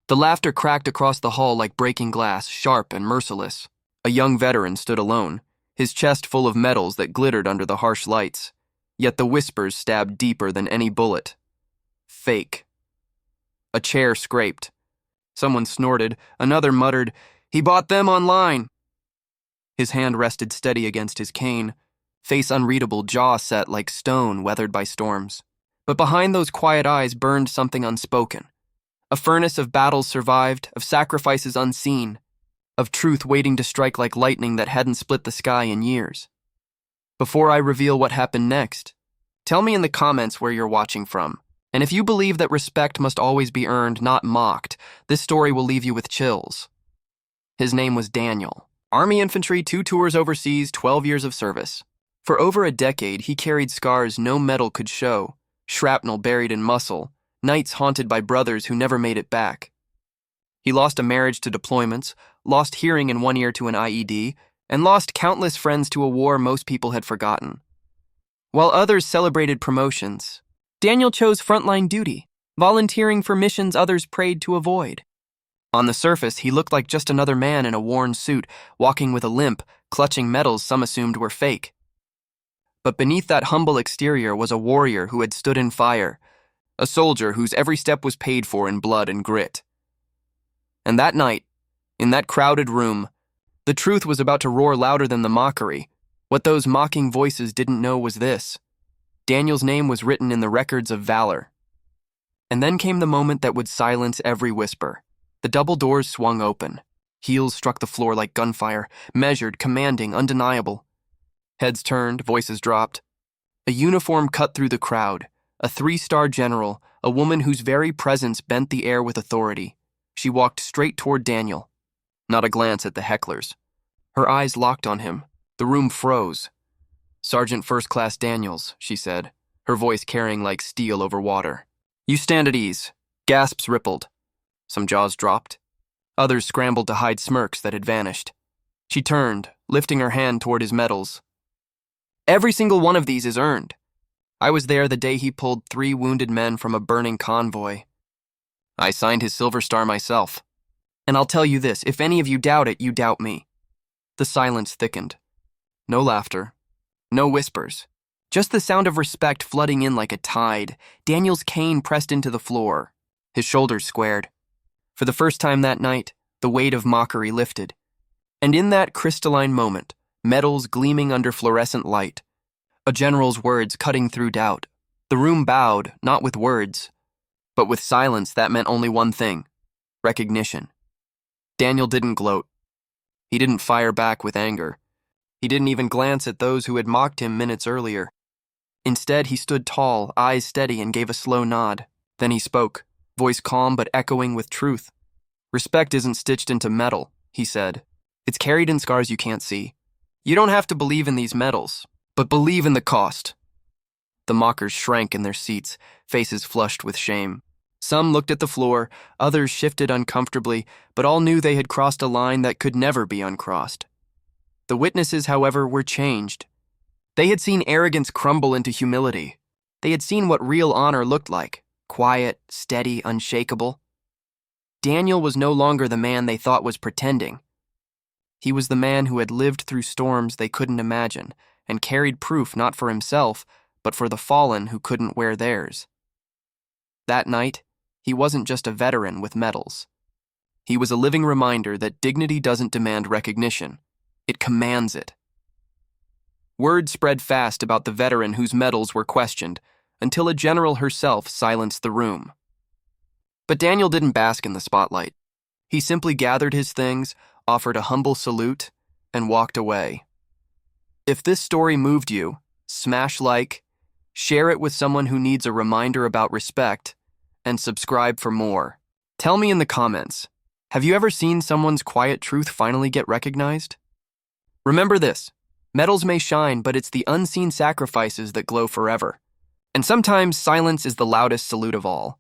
The laughter cracked across the hall like breaking glass, sharp and merciless. A young veteran stood alone, his chest full of medals that glittered under the harsh lights. Yet the whispers stabbed deeper than any bullet. Fake. A chair scraped. Someone snorted, another muttered, "He bought them online." His hand rested steady against his cane, face unreadable, jaw set like stone weathered by storms. But behind those quiet eyes burned something unspoken. A furnace of battles survived, of sacrifices unseen, of truth waiting to strike like lightning that hadn't split the sky in years. Before I reveal what happened next, tell me in the comments where you're watching from. And if you believe that respect must always be earned, not mocked, this story will leave you with chills. His name was Daniel. Army infantry, 2 tours overseas, 12 years of service. For over a decade, he carried scars no metal could show, shrapnel buried in muscle, nights haunted by brothers who never made it back. He lost a marriage to deployments, lost hearing in one ear to an IED, and lost countless friends to a war most people had forgotten. While others celebrated promotions, Daniel chose frontline duty, volunteering for missions others prayed to avoid. On the surface, he looked like just another man in a worn suit, walking with a limp, clutching medals some assumed were fake. But beneath that humble exterior was a warrior who had stood in fire, a soldier whose every step was paid for in blood and grit. And that night, in that crowded room, the truth was about to roar louder than the mockery. What those mocking voices didn't know was this: Daniel's name was written in the records of Valor. And then came the moment that would silence every whisper. The double doors swung open. Heels struck the floor like gunfire, measured, commanding, undeniable. Heads turned, voices dropped. A uniform cut through the crowd, a 3-star general, a woman whose very presence bent the air with authority. She walked straight toward Daniel. Not a glance at the hecklers. Her eyes locked on him. The room froze. "Sergeant First Class Daniels," she said, her voice carrying like steel over water. "You stand at ease." Gasps rippled. Some jaws dropped. Others scrambled to hide smirks that had vanished. She turned, lifting her hand toward his medals. "Every single one of these is earned. I was there the day he pulled 3 wounded men from a burning convoy. I signed his Silver Star myself. And I'll tell you this, if any of you doubt it, you doubt me." The silence thickened. No laughter. No whispers. Just the sound of respect flooding in like a tide. Daniel's cane pressed into the floor. His shoulders squared. For the first time that night, the weight of mockery lifted. And in that crystalline moment, medals gleaming under fluorescent light, a general's words cutting through doubt, the room bowed, not with words, but with silence that meant only one thing: recognition. Daniel didn't gloat. He didn't fire back with anger. He didn't even glance at those who had mocked him minutes earlier. Instead, he stood tall, eyes steady, and gave a slow nod. Then he spoke, voice calm but echoing with truth. "Respect isn't stitched into metal," he said. "It's carried in scars you can't see. You don't have to believe in these medals, but believe in the cost." The mockers shrank in their seats, faces flushed with shame. Some looked at the floor, others shifted uncomfortably, but all knew they had crossed a line that could never be uncrossed. The witnesses, however, were changed. They had seen arrogance crumble into humility. They had seen what real honor looked like: quiet, steady, unshakable. Daniel was no longer the man they thought was pretending. He was the man who had lived through storms they couldn't imagine, and carried proof not for himself, but for the fallen who couldn't wear theirs. That night, he wasn't just a veteran with medals. He was a living reminder that dignity doesn't demand recognition. It commands it. Word spread fast about the veteran whose medals were questioned, until a general herself silenced the room. But Daniel didn't bask in the spotlight. He simply gathered his things, offered a humble salute, and walked away. If this story moved you, smash like, share it with someone who needs a reminder about respect, and subscribe for more. Tell me in the comments, have you ever seen someone's quiet truth finally get recognized? Remember this: medals may shine, but it's the unseen sacrifices that glow forever. And sometimes silence is the loudest salute of all.